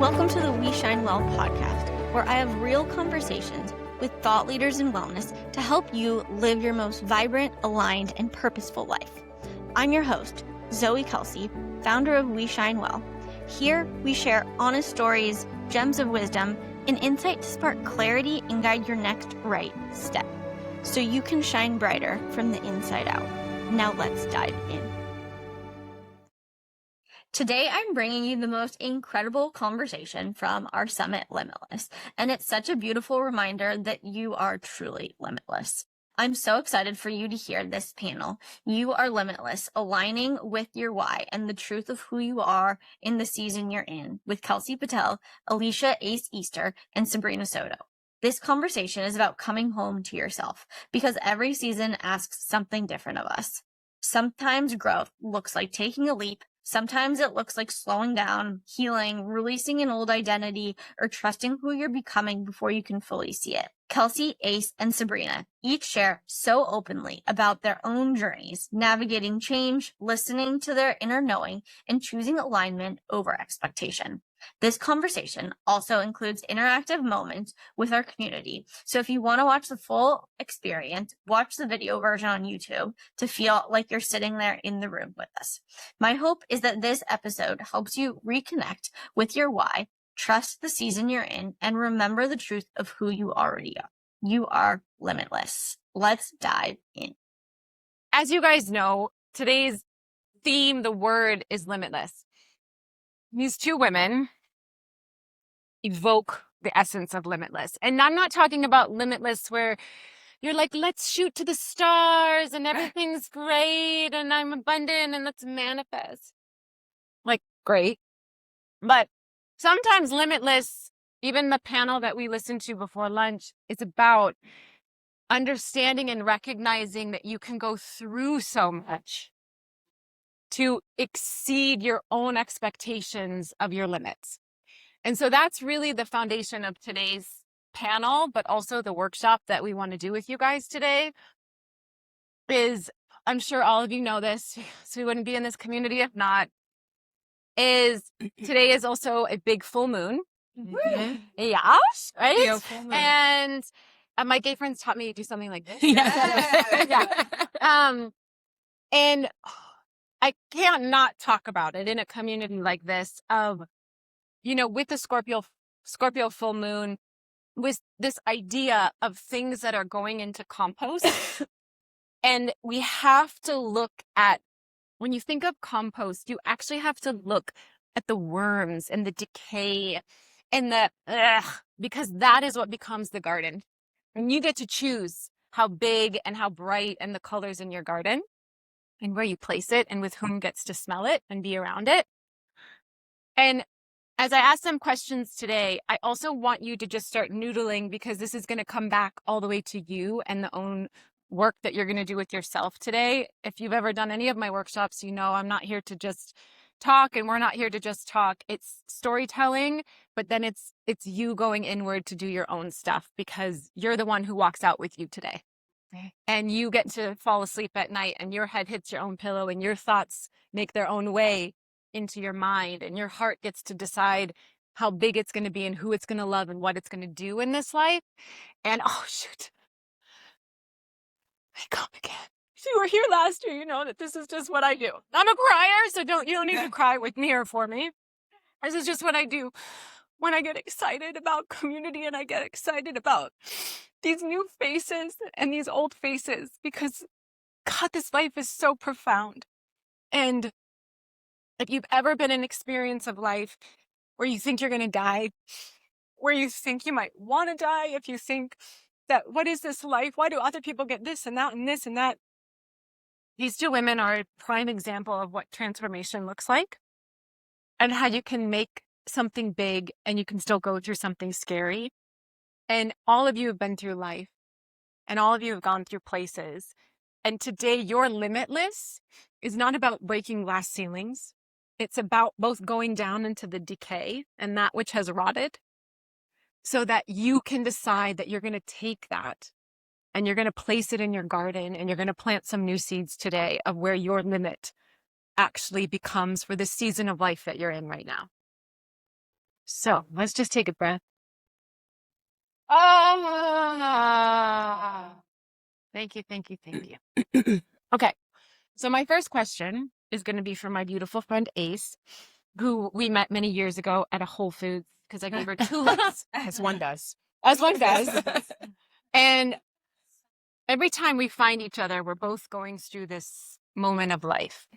Welcome to the We Shine Well podcast, where I have real conversations with thought leaders in wellness to help you live your most vibrant, aligned, and purposeful life. I'm your host, Kelsey, founder of We Shine Well. Here, we share honest stories, gems of wisdom, and insight to spark clarity and guide your next right step, so you can shine brighter from the inside out. Now let's dive in. Today, I'm bringing you the most incredible conversation from our summit, Limitless, and it's such a beautiful reminder that you are truly limitless. I'm so excited for you to hear this panel. You are limitless, aligning with your why and the truth of who you are in the season you're in, with Kelsey, Patel, Alicia, Easter, and Sabrina, Soto. This conversation is about coming home to yourself, because every season asks something different of us. Sometimes growth looks like taking a leap. Sometimes it looks like slowing down, healing, releasing an old identity, or trusting who you're becoming before you can fully see it. Kelsey, Ace, and Sabrina each share so openly about their own journeys, navigating change, listening to their inner knowing, and choosing alignment over expectation. This conversation also includes interactive moments with our community. So if you want to watch the full experience, watch the video version on YouTube to feel like you're sitting there in the room with us. My hope is that this episode helps you reconnect with your why, trust the season you're in, and remember the truth of who you already are. You are limitless. Let's dive in. As you guys know, today's theme, the word, is limitless. These two women evoke the essence of limitless. And I'm not talking about limitless where you're like, let's shoot to the stars and everything's great and I'm abundant and let's manifest. Like, great. But sometimes limitless, even the panel that we listened to before lunch, is about understanding and recognizing that you can go through so much to exceed your own expectations of your limits. And so that's really the foundation of today's panel, but also the workshop that we want to do with you guys today is, I'm sure all of you know this, so we wouldn't be in this community if not, is today is also a big full moon. Mm-hmm. Yeah, right? Full moon. And my gay friends taught me to do something like this. Yeah. And I can't not talk about it in a community like this of, you know, with the Scorpio full moon, with this idea of things that are going into compost. And we have to look at, when you think of compost, you actually have to look at the worms and the decay and because that is what becomes the garden. And you get to choose how big and how bright and the colors in your garden, and where you place it, and with whom gets to smell it and be around it. And as I ask them questions today, I also want you to just start noodling, because this is going to come back all the way to you and the own work that you're going to do with yourself today. If you've ever done any of my workshops, you know I'm not here to just talk, and we're not here to just talk. It's storytelling, but then it's you going inward to do your own stuff, because you're the one who walks out with you today. And you get to fall asleep at night and your head hits your own pillow and your thoughts make their own way into your mind, and your heart gets to decide how big it's going to be and who it's going to love and what it's going to do in this life. And oh shoot, I come again. If you were here last year, you know that this is just what I do. I'm a crier, so you don't need to cry with me or for me. This is just what I do when I get excited about community and I get excited about these new faces and these old faces, because God, this life is so profound. And if you've ever been in an experience of life where you think you're going to die, where you think you might want to die, if you think that, what is this life? Why do other people get this and that and this and that? These two women are a prime example of what transformation looks like, and how you can make something big and you can still go through something scary. And all of you have been through life, and all of you have gone through places. And today, your limitless is not about breaking glass ceilings. It's about both going down into the decay and that which has rotted, so that you can decide that you're going to take that and you're going to place it in your garden, and you're going to plant some new seeds today of where your limit actually becomes for the season of life that you're in right now. So let's just take a breath. Ah, thank you, thank you, thank you. Okay. So my first question is going to be from my beautiful friend Ace, who we met many years ago at a Whole Foods because I gave her tulips, as one does, as one does. And every time we find each other, we're both going through this moment of life.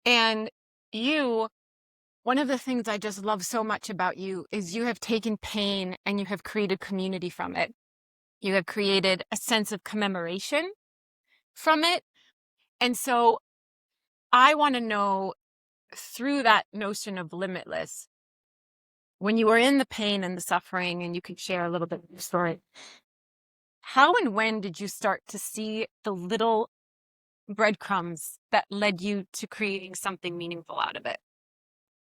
And you, one of the things I just love so much about you is you have taken pain and you have created community from it. You have created a sense of commemoration from it. And so I want to know, through that notion of limitless, when you were in the pain and the suffering, and you could share a little bit of your story, how and when did you start to see the little breadcrumbs that led you to creating something meaningful out of it?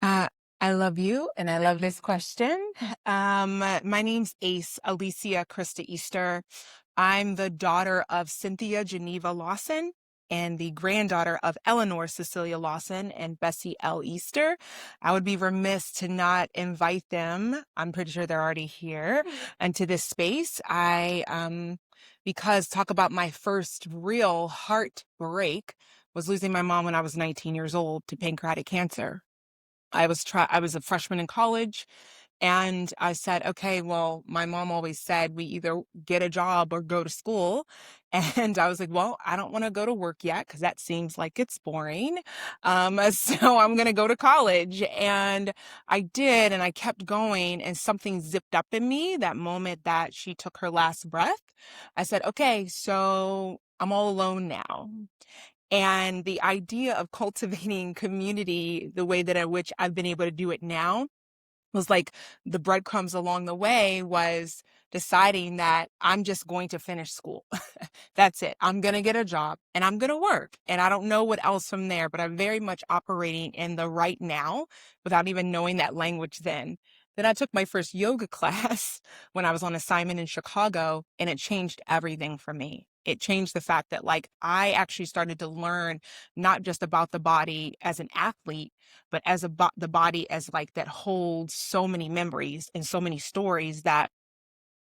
Uh, I love you and I love this question. My name's Alicia Krista Easter. I'm the daughter of Cynthia Geneva Lawson and the granddaughter of Eleanor Cecilia Lawson and Bessie L. Easter. I would be remiss to not invite them. I'm pretty sure they're already here into this space. Because talk about my first real heartbreak was losing my mom when I was 19 years old to pancreatic cancer. I was a freshman in college, and I said, okay, well, my mom always said we either get a job or go to school. And I was like, well, I don't want to go to work yet because that seems like it's boring. So I'm going to go to college. And I did, and I kept going, and something zipped up in me that moment that she took her last breath. I said, okay, so I'm all alone now. And the idea of cultivating community the way that in which I've been able to do it now was like the breadcrumbs along the way was deciding that I'm just going to finish school. That's it. I'm going to get a job and I'm going to work. And I don't know what else from there, but I'm very much operating in the right now without even knowing that language then. Then I took my first yoga class when I was on assignment in Chicago, and it changed everything for me. It changed the fact that like I actually started to learn not just about the body as an athlete, but as the body as like that holds so many memories and so many stories that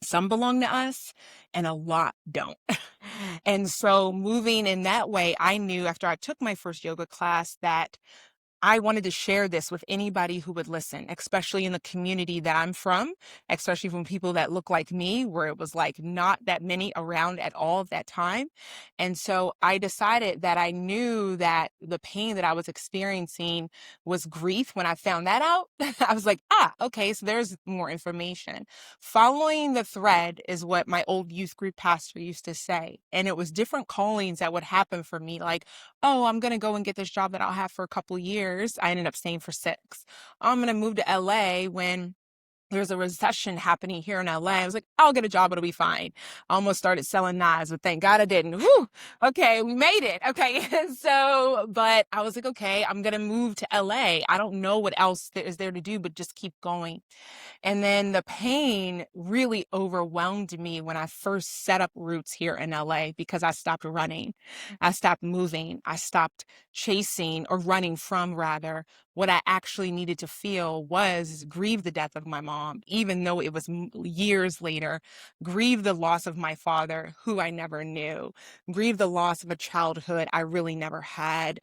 some belong to us and a lot don't. And so moving in that way, I knew after I took my first yoga class that I wanted to share this with anybody who would listen, especially in the community that I'm from, especially from people that look like me, where it was like not that many around at all at that time. And so I decided that I knew that the pain that I was experiencing was grief. When I found that out, I was like, okay, so there's more information. Following the thread is what my old youth group pastor used to say. And it was different callings that would happen for me, like, oh, I'm going to go and get this job that I'll have for a couple years. I ended up staying for 6. I'm going to move to LA when there's a recession happening here in LA. I was like, I'll get a job. It'll be fine. I almost started selling knives, but thank God I didn't. Whew. Okay. We made it. Okay. But I was like, okay, I'm going to move to LA. I don't know what else there is there to do, but just keep going. And then the pain really overwhelmed me when I first set up roots here in LA because I stopped running. I stopped moving. I stopped chasing, or running from rather. What I actually needed to feel was grieve the death of my mom, even though it was years later, grieve the loss of my father, who I never knew, grieve the loss of a childhood I really never had,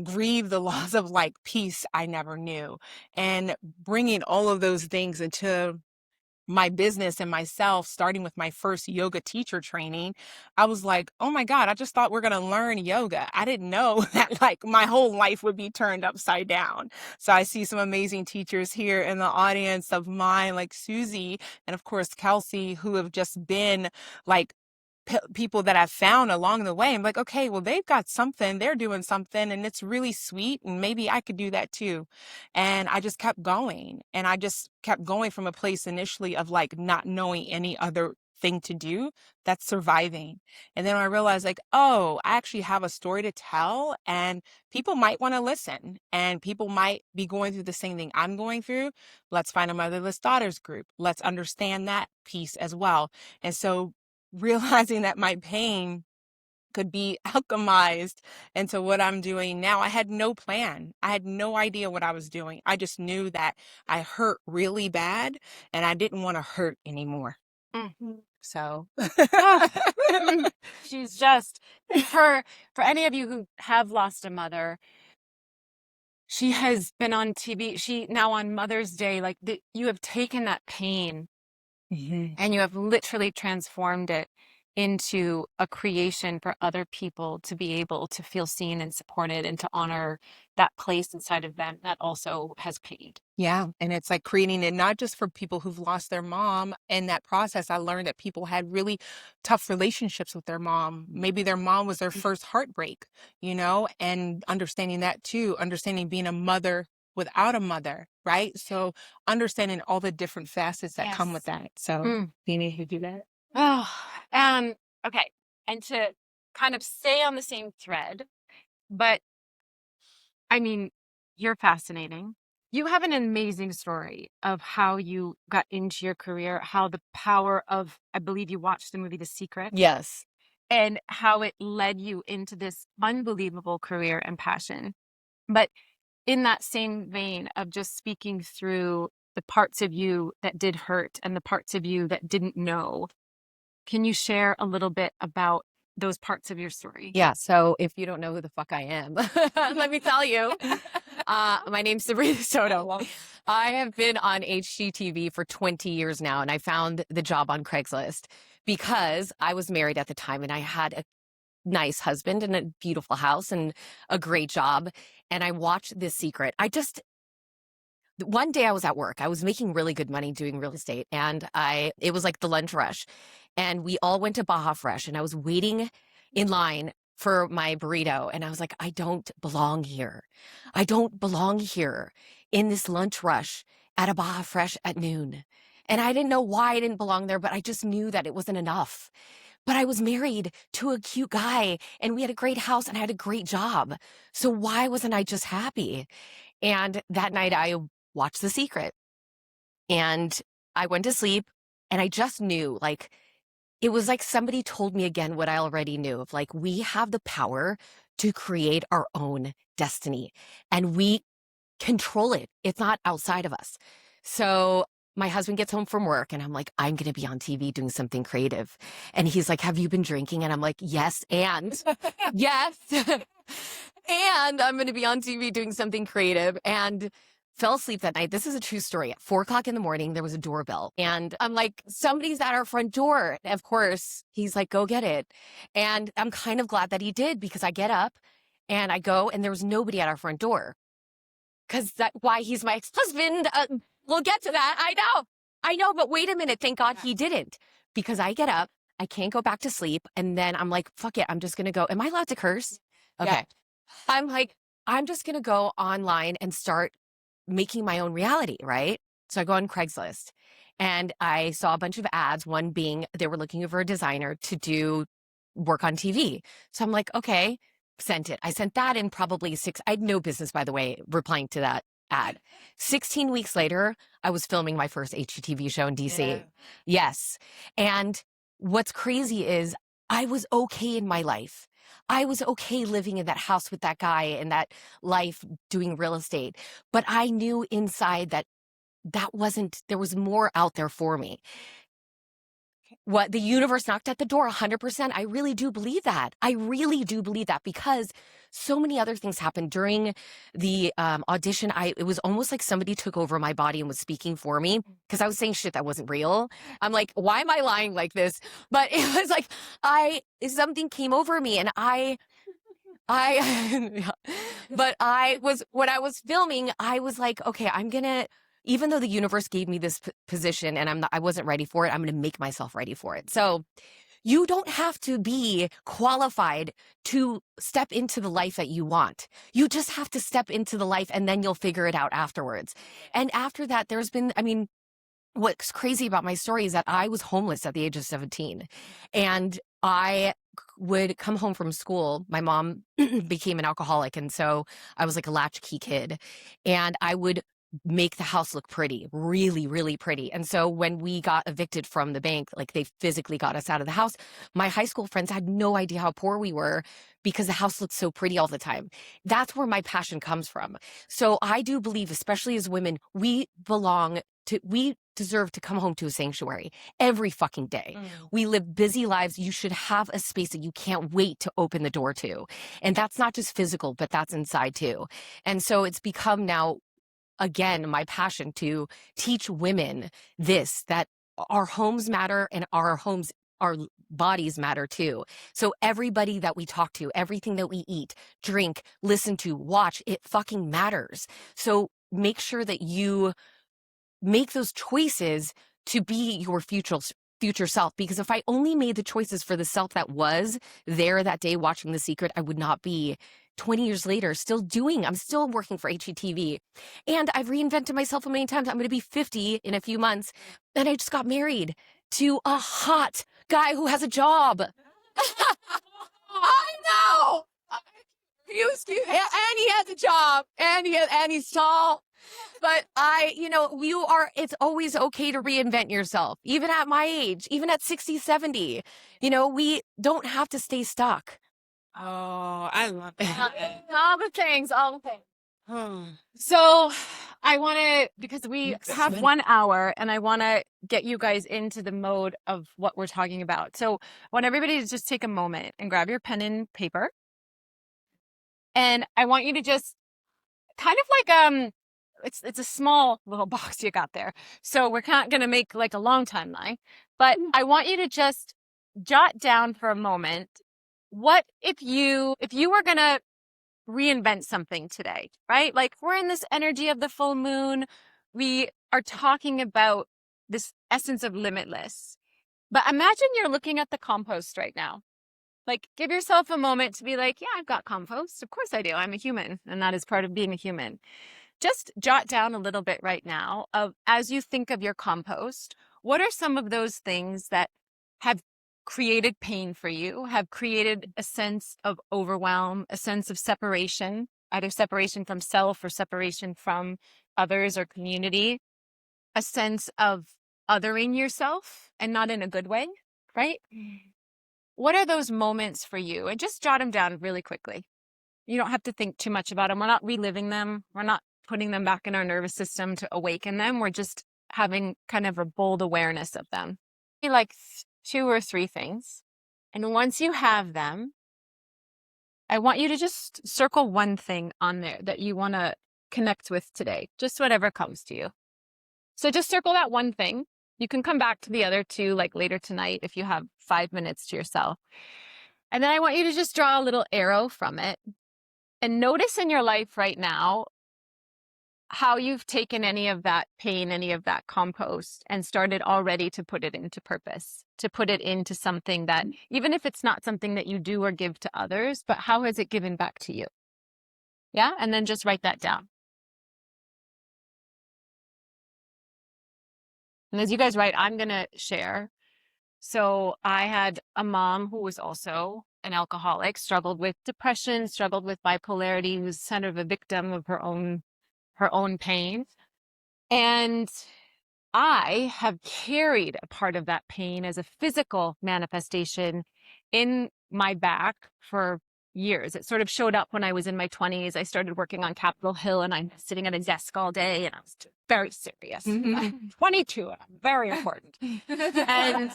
grieve the loss of like peace I never knew. And bringing all of those things into my business and myself, starting with my first yoga teacher training, I was like, oh my God, I just thought we're going to learn yoga. I didn't know that like my whole life would be turned upside down. So I see some amazing teachers here in the audience of mine, like Susie and of course Kelsey, who have just been like people that I've found along the way. I'm like, okay, well, they've got something, they're doing something, and it's really sweet. And maybe I could do that too. And I just kept going. And I just kept going from a place initially of like not knowing any other thing to do, that's surviving. And then I realized like, oh, I actually have a story to tell, and people might want to listen, and people might be going through the same thing I'm going through. Let's find a motherless daughters group. Let's understand that piece as well. And so realizing that my pain could be alchemized into what I'm doing now. I had no plan. I had no idea what I was doing. I just knew that I hurt really bad and I didn't want to hurt anymore. Mm. So She's just for any of you who have lost a mother, she has been on TV. She now on Mother's Day, like you have taken that pain Mhm. and you have literally transformed it into a creation for other people to be able to feel seen and supported and to honor that place inside of them that also has pain. Yeah. And it's like creating it not just for people who've lost their mom. In that process, I learned that people had really tough relationships with their mom. Maybe their mom was their first heartbreak, and understanding that too, understanding being a mother without a mother, right? So understanding all the different facets that come with that. So being able to do that. Oh, okay. And to kind of stay on the same thread, but I mean, you're fascinating. You have an amazing story of how you got into your career, how the power of, I believe you watched the movie The Secret. Yes. And how it led you into this unbelievable career and passion. But in that same vein of just speaking through the parts of you that did hurt and the parts of you that didn't know, can you share a little bit about those parts of your story? Yeah. So if you don't know who the fuck I am, let me tell you. My name's Sabrina Soto. I have been on HGTV for 20 years now, and I found the job on Craigslist because I was married at the time and I had a nice husband and a beautiful house and a great job. And I watched this secret. One day I was at work. I was making really good money doing real estate, and it was like the lunch rush, and we all went to Baja Fresh, and I was waiting in line for my burrito, and I was like, I don't belong here. I don't belong here in this lunch rush at a Baja Fresh at noon. And I didn't know why I didn't belong there, but I just knew that it wasn't enough. But I was married to a cute guy, and we had a great house, and I had a great job. So why wasn't I just happy? And that night I watched The Secret, and I went to sleep, and I just knew, like, it was like somebody told me again what I already knew of, like, we have the power to create our own destiny and we control it. It's not outside of us. So my husband gets home from work and I'm like, I'm going to be on TV doing something creative. And he's like, have you been drinking? And I'm like, yes. And yes. And I'm going to be on TV doing something creative, and fell asleep that night. This is a true story. At 4:00 in the morning, there was a doorbell, and I'm like, somebody's at our front door. And of course, he's like, go get it. And I'm kind of glad that he did, because I get up and I go, and there was nobody at our front door. Because that's why he's my ex-husband. We'll get to that. I know, but wait a minute. Thank God he didn't, because I get up, I can't go back to sleep. And then I'm like, fuck it. I'm just going to go. Am I allowed to curse? Okay. Yeah. I'm like, I'm just going to go online and start making my own reality, right? So I go on Craigslist and I saw a bunch of ads, one being they were looking for a designer to do work on TV. So I'm like, okay, sent it. I sent that in probably I had no business, by the way, replying to that ad. 16 weeks later, I was filming my first HGTV show in DC. Yeah. Yes. And what's crazy is I was okay in my life. I was okay living in that house with that guy and that life doing real estate. But I knew inside that there was more out there for me. What the universe knocked at the door 100%. I really do believe that. I really do believe that, because so many other things happened during the audition. It was almost like somebody took over my body and was speaking for me, because I was saying shit that wasn't real. I'm like, why am I lying like this? But it was like, something came over me, and when I was filming, I was like, okay, even though the universe gave me this position and I wasn't ready for it, I'm going to make myself ready for it. So you don't have to be qualified to step into the life that you want. You just have to step into the life, and then you'll figure it out afterwards. And after that, what's crazy about my story is that I was homeless at the age of 17, and I would come home from school. My mom became an alcoholic, and so I was like a latchkey kid, and I would make the house look pretty, really, really pretty. And so when we got evicted from the bank, like they physically got us out of the house, my high school friends had no idea how poor we were because the house looked so pretty all the time. That's where my passion comes from. So I do believe, especially as women, we deserve to come home to a sanctuary every fucking day. We live busy lives. You should have a space that you can't wait to open the door to. And that's not just physical, but that's inside too. And so it's become now, again, my passion to teach women this, that our homes matter and our bodies matter too. So everybody that we talk to, everything that we eat, drink, listen to, watch, it fucking matters. So make sure that you make those choices to be your future self. Because if I only made the choices for the self that was there that day watching The Secret, I would not be 20 years later I'm still working for HGTV. And I've reinvented myself a million times. I'm going to be 50 in a few months. And I just got married to a hot guy who has a job. I know. Excuse me. And he has a job. And he's tall. But it's always okay to reinvent yourself, even at my age, even at 60, 70. We don't have to stay stuck. Oh, I love that. All the things. So I want to, because we have 1 hour and I want to get you guys into the mode of what we're talking about. So I want everybody to just take a moment and grab your pen and paper. And I want you to just kind of like, it's a small little box you got there. So we're not going to make like a long timeline, but I want you to just jot down for a moment. What if you were going to reinvent something today, right? Like we're in this energy of the full moon. We are talking about this essence of limitless. But imagine you're looking at the compost right now. Like give yourself a moment to be like, yeah, I've got compost. Of course I do. I'm a human. And that is part of being a human. Just jot down a little bit right now of, as you think of your compost, what are some of those things that have created pain for you, have created a sense of overwhelm, a sense of separation, either separation from self or separation from others or community, a sense of othering yourself and not in a good way, right? What are those moments for you? And just jot them down really quickly. You don't have to think too much about them. We're not reliving them. We're not putting them back in our nervous system to awaken them. We're just having kind of a bold awareness of them. Like 2 or 3 things. And once you have them, I want you to just circle one thing on there that you want to connect with today, just whatever comes to you. So just circle that one thing. You can come back to the other 2 like later tonight if you have 5 minutes to yourself. And then I want you to just draw a little arrow from it and notice in your life right now how you've taken any of that pain, any of that compost, and started already to put it into purpose, to put it into something that, even if it's not something that you do or give to others, but how has it given back to you? Yeah. And then just write that down. And as you guys write, I'm going to share. So I had a mom who was also an alcoholic, struggled with depression, struggled with bipolarity, was kind of a victim of her own pain. And I have carried a part of that pain as a physical manifestation in my back for years. It sort of showed up when I was in my 20s. I started working on Capitol Hill and I'm sitting at a desk all day and I was very serious. I'm 22 and I'm very important. And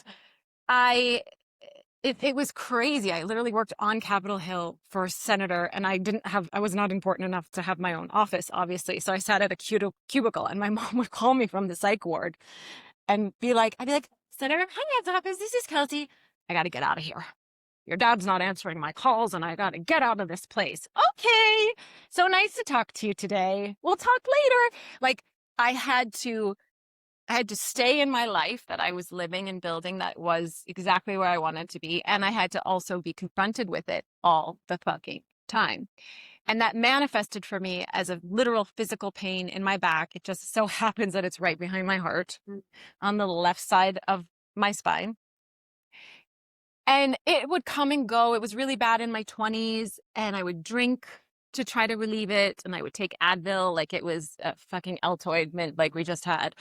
it was crazy. I literally worked on Capitol Hill for a senator and I was not important enough to have my own office, obviously. So I sat at a cubicle and my mom would call me from the psych ward and I'd be like, Senator Hyan's office, this is Kelsey. I got to get out of here. Your dad's not answering my calls and I got to get out of this place. Okay. So nice to talk to you today. We'll talk later. Like I had to stay in my life that I was living and building that was exactly where I wanted to be. And I had to also be confronted with it all the fucking time. And that manifested for me as a literal physical pain in my back. It just so happens that it's right behind my heart on the left side of my spine. And it would come and go. It was really bad in my 20s and I would drink to try to relieve it. And I would take Advil like it was a fucking Altoid mint like we just had.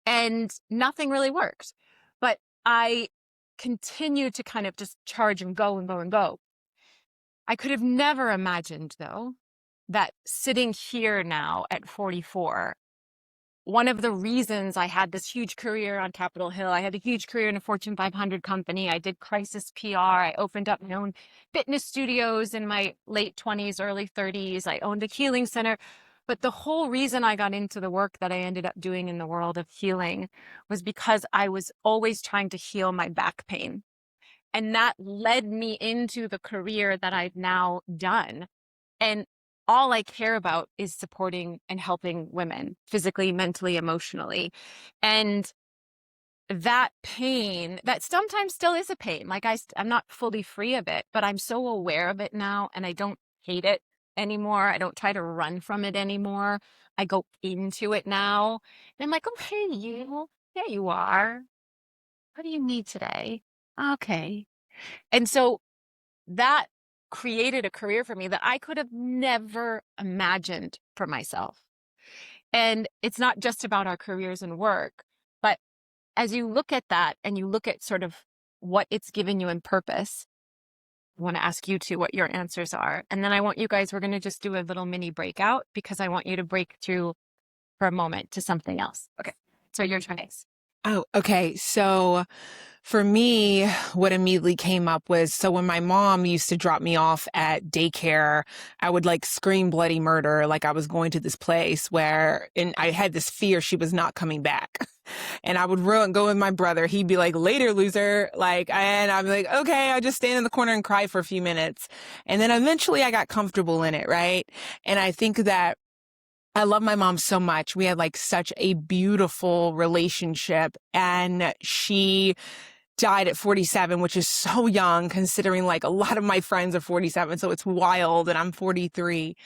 And nothing really worked. But I continued to kind of just charge and go and go and go. I could have never imagined, though, that sitting here now at 44, one of the reasons I had this huge career on Capitol Hill, I had a huge career in a Fortune 500 company. I did crisis PR. I opened up my own fitness studios in my late 20s, early 30s. I owned a healing center. But the whole reason I got into the work that I ended up doing in the world of healing was because I was always trying to heal my back pain. And that led me into the career that I've now done. And all I care about is supporting and helping women physically, mentally, emotionally. And that pain, that sometimes still is a pain. Like I'm not fully free of it, but I'm so aware of it now and I don't hate it anymore. I don't try to run from it anymore. I go into it now. And I'm like, oh, hey, you. There you are. What do you need today? Okay. And so that created a career for me that I could have never imagined for myself. And it's not just about our careers and work, but as you look at that and you look at sort of what it's given you in purpose, I want to ask you two what your answers are. And then I want you guys, we're going to just do a little mini breakout because I want you to break through for a moment to something else. Okay. So your choice. Oh, okay. So for me, what immediately came up was, so when my mom used to drop me off at daycare, I would like scream bloody murder. Like I was going to this place and I had this fear she was not coming back. And I would go with my brother. He'd be like, later, loser. And I'd be like, okay, I just stand in the corner and cry for a few minutes. And then eventually I got comfortable in it. Right. And I think that I love my mom so much. We had like such a beautiful relationship, and she died at 47, which is so young considering like a lot of my friends are 47. So it's wild, and I'm 43.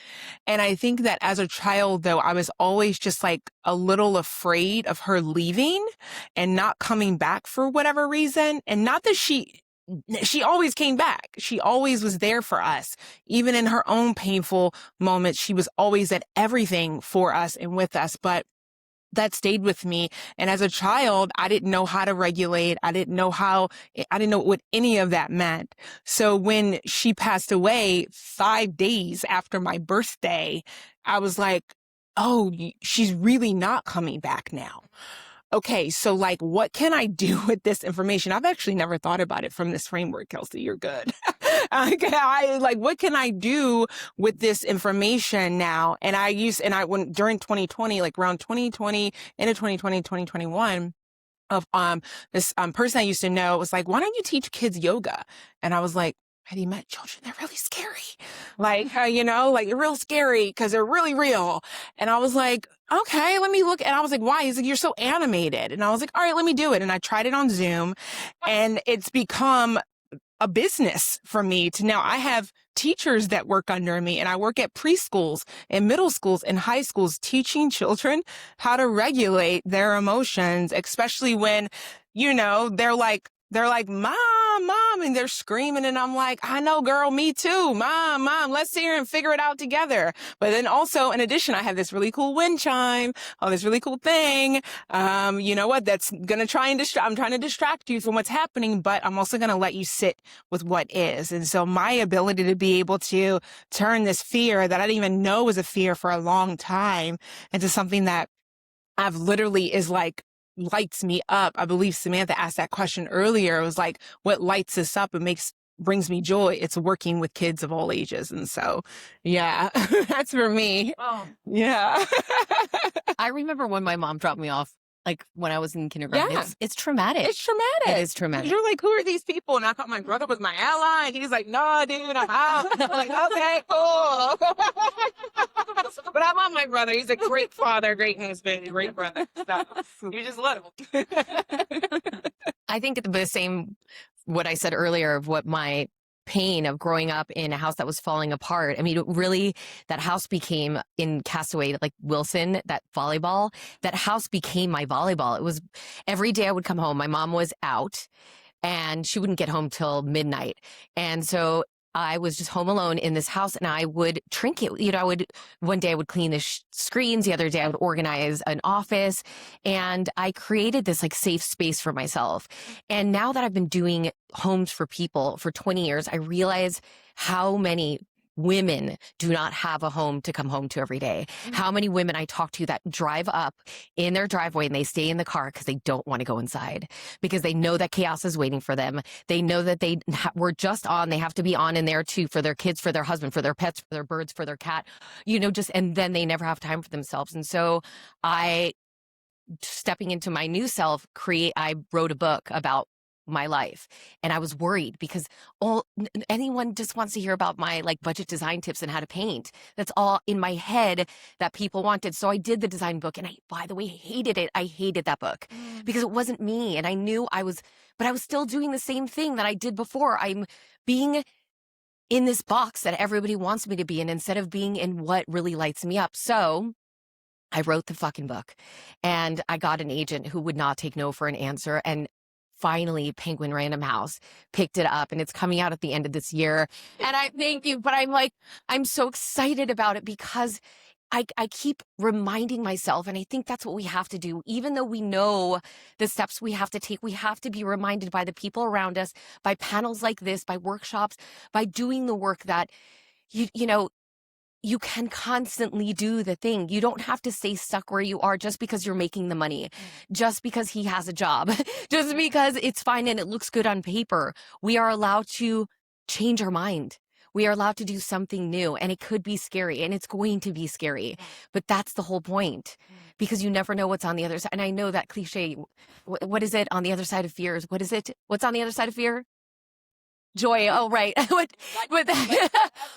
And I think that as a child, though, I was always just like a little afraid of her leaving and not coming back for whatever reason. And not that she always came back. She always was there for us. Even in her own painful moments, she was always at everything for us and with us. But that stayed with me. And as a child, I didn't know how to regulate. I didn't know what any of that meant. So when she passed away 5 days after my birthday, I was like, oh, she's really not coming back now. Okay, so like, what can I do with this information? I've actually never thought about it from this framework, Kelsey. You're good. What can I do with this information now? And when during 2020, like around 2020, into 2020, 2021, of this person I used to know was like, why don't you teach kids yoga? And I was like, have you met children? They're really scary. They're real scary because they're really real. And I was like, okay, let me look. And I was like, why? He's like, you're so animated. And I was like, all right, let me do it. And I tried it on Zoom, and it's become a business for me to now I have teachers that work under me, and I work at preschools and middle schools and high schools teaching children how to regulate their emotions, especially when, they're like, mom, and they're screaming. And I'm like, I know, girl, me too. Mom, let's sit here and figure it out together. But then also, in addition, I have this really cool wind chime. Oh, this really cool thing. You know what? That's going to I'm trying to distract you from what's happening, but I'm also going to let you sit with what is. And so my ability to be able to turn this fear that I didn't even know was a fear for a long time into something that I've literally is like, lights me up. I believe Samantha asked that question earlier. It was like, what lights us up and brings me joy? It's working with kids of all ages. And so, yeah, that's for me. Oh. Yeah. I remember when my mom dropped me off, like when I was in kindergarten. Yeah. It's traumatic. It's traumatic. It is traumatic. You're like, who are these people? And I thought my brother was my ally. And he's like, no, dude, I'm out. I'm like, okay, cool. But I love my brother. He's a great father, great husband, great brother. So, you just love him. I think the same, what I said earlier of what my pain of growing up in a house that was falling apart. I mean, really, that house became in Castaway, like Wilson, that volleyball, that house became my volleyball. It was every day I would come home. My mom was out and she wouldn't get home till midnight. And so I was just home alone in this house, and I would trinket. You know, one day I would clean the screens, the other day I would organize an office, and I created this like safe space for myself. And now that I've been doing homes for people for 20 years, I realize how many women do not have a home to come home to every day. How many women I talk to that drive up in their driveway and they stay in the car because they don't want to go inside, because they know that chaos is waiting for them. They know that they were just on. They have to be on in there too, for their kids, for their husband, for their pets, for their birds, for their cat, you know, and then they never have time for themselves. And so stepping into my new self, I wrote a book about my life. And I was worried because anyone just wants to hear about my like budget design tips and how to paint. That's all in my head that people wanted. So I did the design book, and I, by the way, hated it. I hated that book because it wasn't me. And I knew but I was still doing the same thing that I did before. I'm being in this box that everybody wants me to be in instead of being in what really lights me up. So I wrote the fucking book, and I got an agent who would not take no for an answer. And finally, Penguin Random House picked it up, and it's coming out at the end of this year. And I thank you, but I'm so excited about it because I keep reminding myself, and I think that's what we have to do. Even though we know the steps we have to take, we have to be reminded by the people around us, by panels like this, by workshops, by doing the work that, you know, you can constantly do the thing. You don't have to stay stuck where you are just because you're making the money, just because he has a job, just because it's fine and it looks good on paper. We are allowed to change our mind. We are allowed to do something new, and it could be scary, and it's going to be scary, but that's the whole point, because you never know what's on the other side. And I know that cliche. What is it on the other side of fear? What is it? What's on the other side of fear? Joy. Oh, right.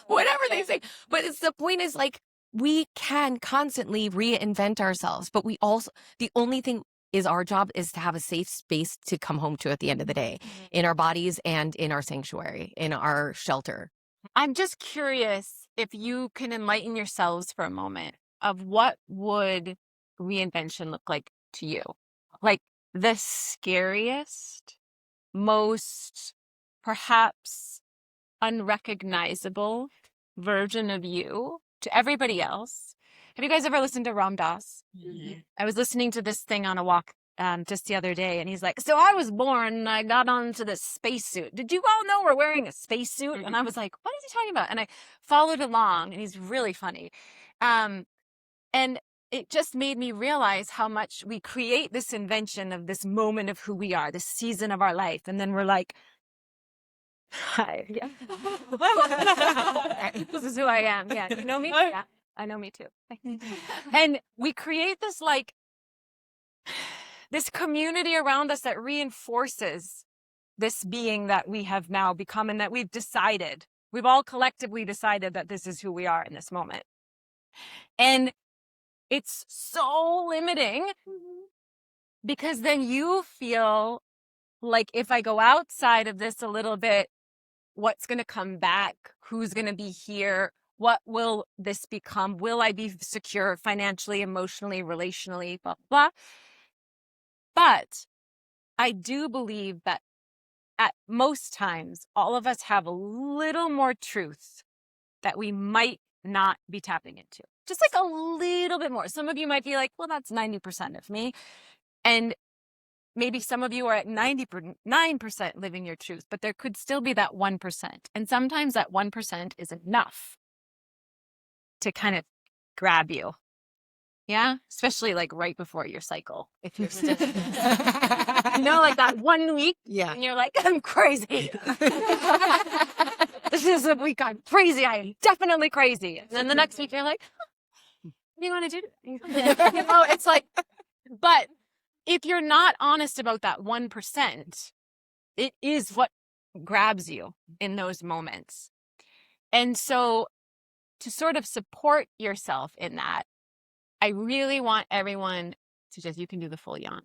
Whatever they say. But the point is, like, we can constantly reinvent ourselves, but the only thing is our job is to have a safe space to come home to at the end of the day, in our bodies and in our sanctuary, in our shelter. I'm just curious if you can enlighten yourselves for a moment of what would reinvention look like to you? Like the scariest, most perhaps unrecognizable version of you to everybody else. Have you guys ever listened to Ram Dass? Mm-hmm. I was listening to this thing on a walk just the other day, and he's like, so I was born and I got onto this spacesuit. Did you all know we're wearing a spacesuit? Mm-hmm. And I was like, what is he talking about? And I followed along, and he's really funny. And it just made me realize how much we create this invention of this moment of who we are, this season of our life. And then we're like, hi, yeah. This is who I am. Yeah. You know me? Yeah. I know me too. And we create this this community around us that reinforces this being that we have now become and that we've all collectively decided that this is who we are in this moment. And it's so limiting because then you feel like if I go outside of this a little bit, what's going to come back? Who's going to be here? What will this become? Will I be secure financially, emotionally, relationally, blah, blah. But I do believe that at most times, all of us have a little more truth that we might not be tapping into. Just like a little bit more. Some of you might be like, well, that's 90% of me. And maybe some of you are at 99% living your truth, but there could still be that 1%. And sometimes that 1% is enough to kind of grab you. Yeah. Especially like right before your cycle. If you're still, like that 1 week. Yeah. And you're like, I'm crazy. This is a week I'm crazy. I am definitely crazy. And then the next week you're like, what do you want to do? It's like, but if you're not honest about that 1%, it is what grabs you in those moments. And so to sort of support yourself in that, I really want everyone to you can do the full yawn.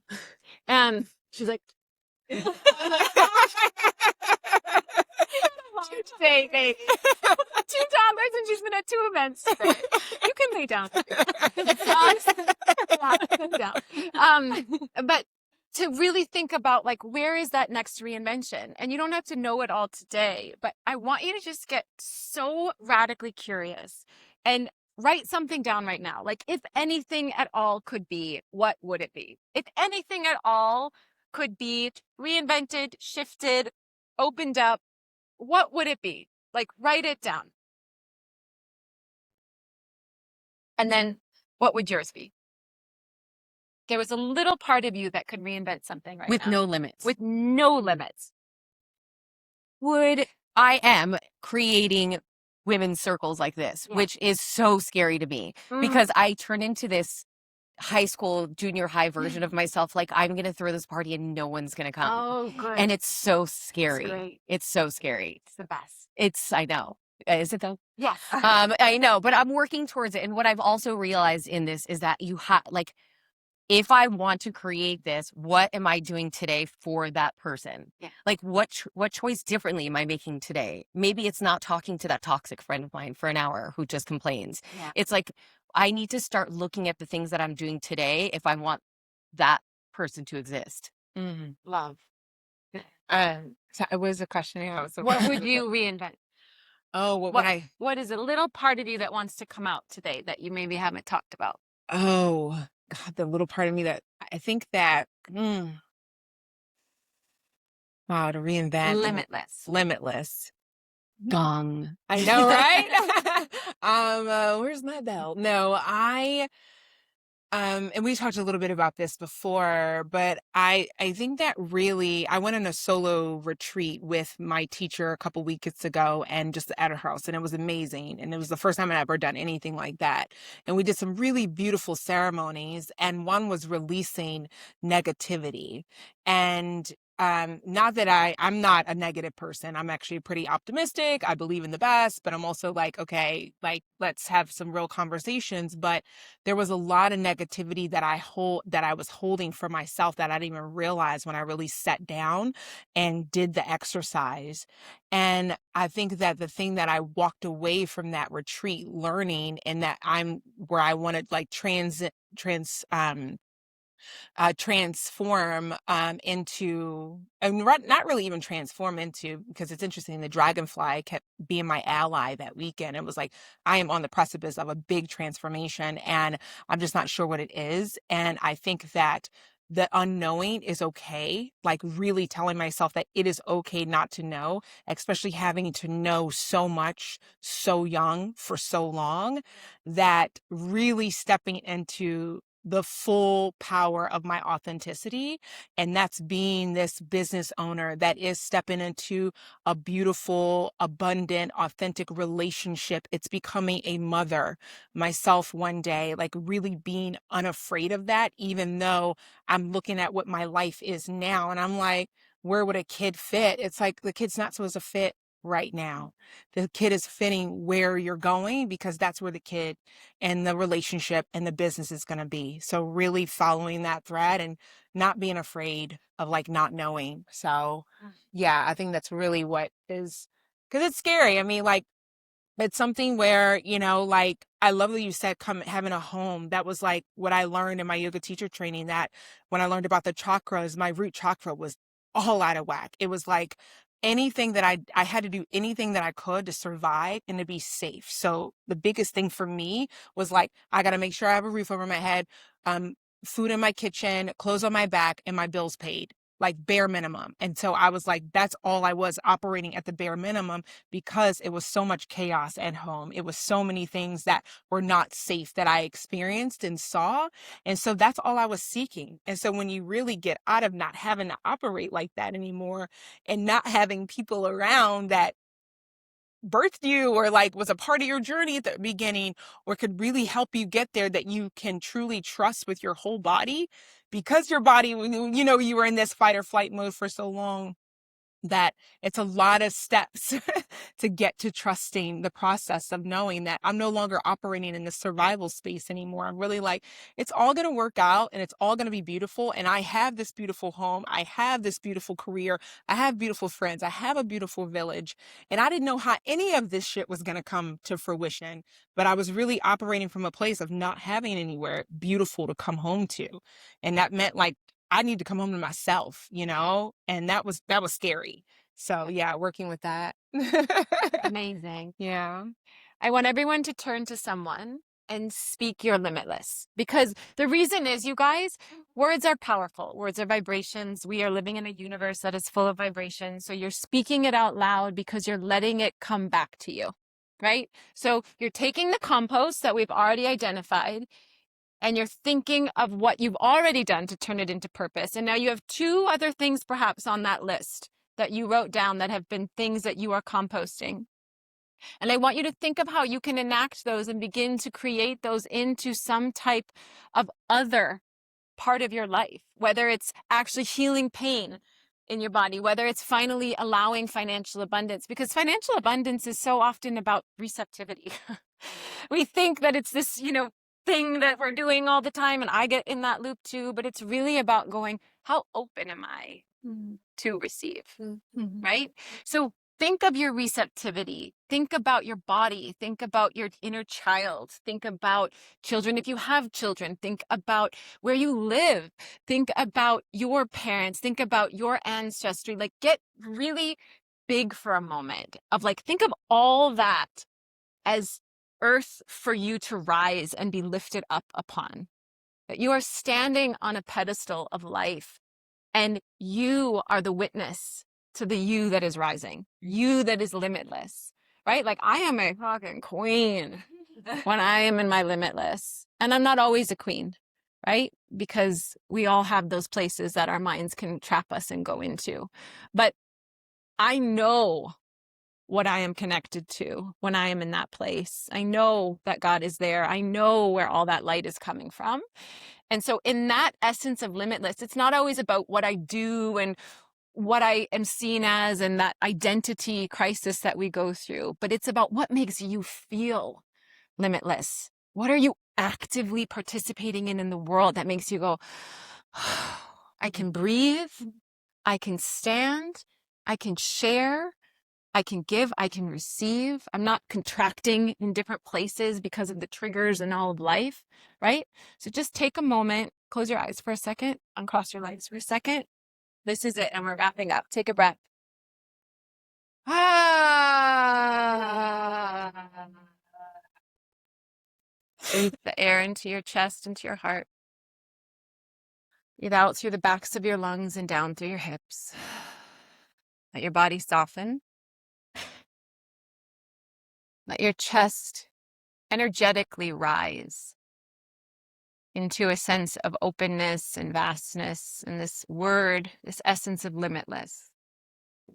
She's like, large day, baby. 2 toddlers and she's been at 2 events today. You can lay down. But to really think about like, where is that next reinvention? And you don't have to know it all today, but I want you to just get so radically curious and write something down right now. Like, if anything at all could be, what would it be? If anything at all could be reinvented, shifted, opened up, what would it be? Like, write it down. And then what would yours be? There was a little part of you that could reinvent something right With now. no limits. With no limits. I am creating women's circles like this, Yeah. which is so scary to me because I turn into this high school, junior high version of myself. Like, I'm going to throw this party and no one's going to come. Oh, good. And it's so scary. great. It's so scary. It's the best. I know. Is it though? Yes. I know, but I'm working towards it. And what I've also realized in this is that you have, like, if I want to create this, what am I doing today for that person? Yeah. Like, what choice differently am I making today? Maybe it's not talking to that toxic friend of mine for an hour who just complains. Yeah. It's like, I need to start looking at the things that I'm doing today if I want that person to exist. Love. So it was a question. Yeah, What would you reinvent? Oh, What is a little part of you that wants to come out today that you maybe haven't talked about? Oh, God, the little part of me that I think that, wow, to reinvent. Limitless. Limitless. Gong. I know, right? Where's my bell? No, and we talked a little bit about this before, but I think that really, I went on a solo retreat with my teacher a couple weeks ago and just at her house, and it was amazing. And it was the first time I'd ever done anything like that. And we did some really beautiful ceremonies, and one was releasing negativity. And not that I'm not a negative person. I'm actually pretty optimistic. I believe in the best, but I'm also like, okay, like, let's have some real conversations. But there was a lot of negativity that I was holding for myself that I didn't even realize when I really sat down and did the exercise. And I think that the thing that I walked away from that retreat learning, and that where I want to like transform into, and not really even transform into, because it's interesting, the dragonfly kept being my ally that weekend. It was like, I am on the precipice of a big transformation and I'm just not sure what it is. And I think that the unknowing is okay, like really telling myself that it is okay not to know, especially having to know so much so young for so long, that really stepping into the full power of my authenticity. And that's being this business owner that is stepping into a beautiful, abundant, authentic relationship. It's becoming a mother myself one day, like really being unafraid of that, even though I'm looking at what my life is now. And I'm like, where would a kid fit? It's like the kid's not supposed to fit right now. The kid is fitting where you're going, because that's where the kid and the relationship and the business is going to be. So really following that thread and not being afraid of like not knowing. So yeah, I think that's really what is, because it's scary. I mean, like, it's something where, like, I love that you said having a home. That was like what I learned in my yoga teacher training, that when I learned about the chakras, my root chakra was all out of whack. It was like anything that I had to do anything that I could to survive and to be safe. So the biggest thing for me was like, I got to make sure I have a roof over my head, food in my kitchen, clothes on my back, and my bills paid, like bare minimum. And so I was like, that's all I was, operating at the bare minimum, because it was so much chaos at home. It was so many things that were not safe that I experienced and saw. And so that's all I was seeking. And so when you really get out of not having to operate like that anymore, and not having people around that birthed you or like was a part of your journey at the beginning, or could really help you get there, that you can truly trust with your whole body, because your body, you were in this fight or flight mode for so long, that it's a lot of steps to get to trusting the process of knowing that I'm no longer operating in the survival space anymore. I'm really like, it's all going to work out and it's all going to be beautiful. And I have this beautiful home. I have this beautiful career. I have beautiful friends. I have a beautiful village. And I didn't know how any of this shit was going to come to fruition, but I was really operating from a place of not having anywhere beautiful to come home to. And that meant like, I need to come home to myself, you know? And that was scary. So yeah, working with that. Amazing. Yeah. I want everyone to turn to someone and speak your limitless, because the reason is, you guys, words are powerful. Words are vibrations. We are living in a universe that is full of vibrations. So you're speaking it out loud because you're letting it come back to you, right? So you're taking the compost that we've already identified and you're thinking of what you've already done to turn it into purpose. And now you have 2 other things perhaps on that list that you wrote down that have been things that you are composting. And I want you to think of how you can enact those and begin to create those into some type of other part of your life, whether it's actually healing pain in your body, whether it's finally allowing financial abundance, because financial abundance is so often about receptivity. We think that it's this, thing that we're doing all the time, and I get in that loop too, but it's really about going, how open am I to receive, right? So think of your receptivity. Think about your body. Think about your inner child. Think about children. If you have children, think about where you live. Think about your parents. Think about your ancestry. Like, get really big for a moment of think of all that as earth for you to rise and be lifted up upon. That you are standing on a pedestal of life, and you are the witness to the you that is rising, you that is limitless, right? Like, I am a fucking queen when I am in my limitless. And I'm not always a queen, right? Because we all have those places that our minds can trap us and go into. But I know what I am connected to when I am in that place. I know that God is there. I know where all that light is coming from. And so in that essence of limitless, it's not always about what I do and what I am seen as and that identity crisis that we go through, but it's about what makes you feel limitless. What are you actively participating in the world that makes you go, I can breathe, I can stand, I can share, I can give, I can receive. I'm not contracting in different places because of the triggers and all of life, right? So just take a moment, close your eyes for a second, uncross your legs for a second. This is it, and we're wrapping up. Take a breath. Breathe the air into your chest, into your heart. Breathe out through the backs of your lungs and down through your hips. Let your body soften. Let your chest energetically rise into a sense of openness and vastness and this word, this essence of limitless.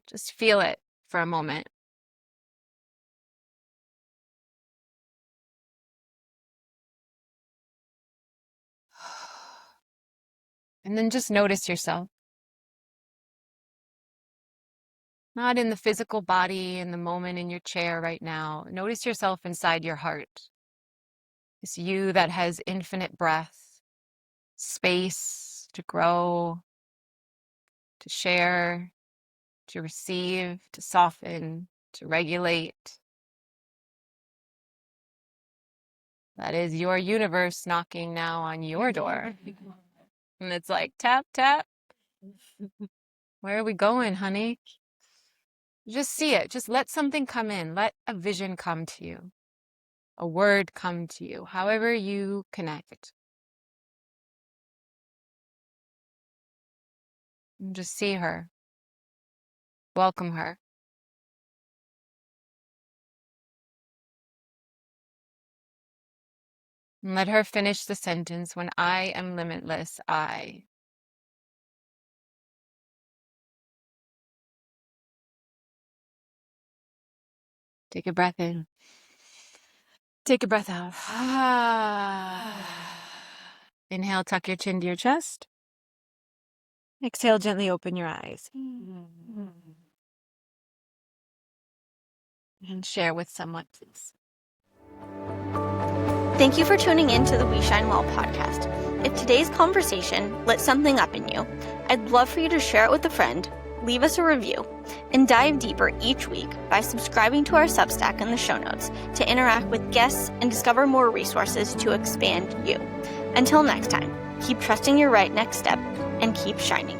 Just feel it for a moment. And then just notice yourself. Not in the physical body, in the moment in your chair right now. Notice yourself inside your heart. It's you that has infinite breath, space to grow, to share, to receive, to soften, to regulate. That is your universe knocking now on your door. And it's like, tap, tap. Where are we going, honey? Just see it. Just let something come in. Let a vision come to you. A word come to you. However you connect. And just see her. Welcome her. And let her finish the sentence. When I am limitless, I. Take a breath in. Take a breath out. Inhale, tuck your chin to your chest. Exhale, gently open your eyes. And share with someone, please. Thank you for tuning in to the We Shine Well podcast. If today's conversation lit something up in you, I'd love for you to share it with a friend, leave us a review, and dive deeper each week by subscribing to our Substack in the show notes to interact with guests and discover more resources to expand you. Until next time, keep trusting your right next step and keep shining.